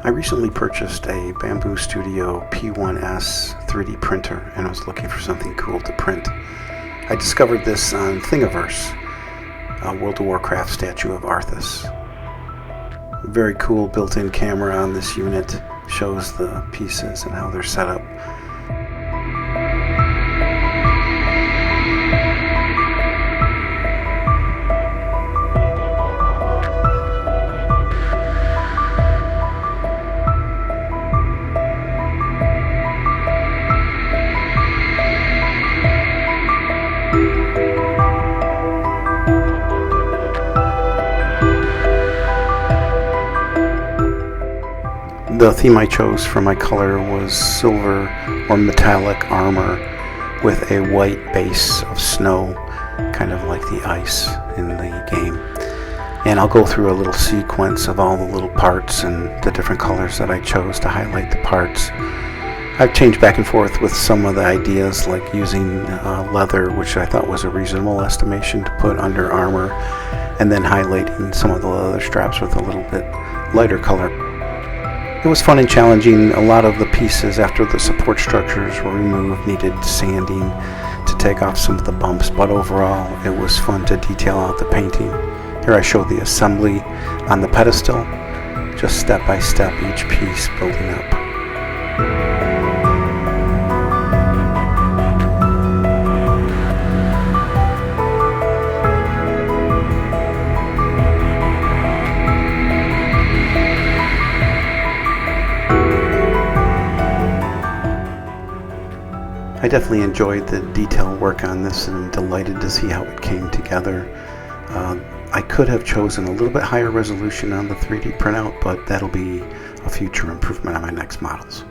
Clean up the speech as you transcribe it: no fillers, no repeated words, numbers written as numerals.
I recently purchased a Bambu P1S 3D printer and I was looking for something cool to print. I discovered this on Thingiverse, a World of Warcraft statue of Arthas. Very cool built-in camera on this unit, shows the pieces and how they're set up. The theme I chose for my color was silver or metallic armor with a white base of snow, kind of like the ice in the game. And I'll go through a little sequence of all the little parts and the different colors that I chose to highlight the parts. I've changed back and forth with some of the ideas, like using leather, which I thought was a reasonable estimation to put under armor, and then highlighting some of the leather straps with a little bit lighter color. It was fun and challenging. A lot of the pieces, after the support structures were removed, needed sanding to take off some of the bumps, but overall it was fun to detail out the painting. Here I show the assembly on the pedestal, just step by step, each piece building up. I definitely enjoyed the detail work on this and delighted to see how it came together. I could have chosen a little bit higher resolution on the 3D printout, but that'll be a future improvement on my next models.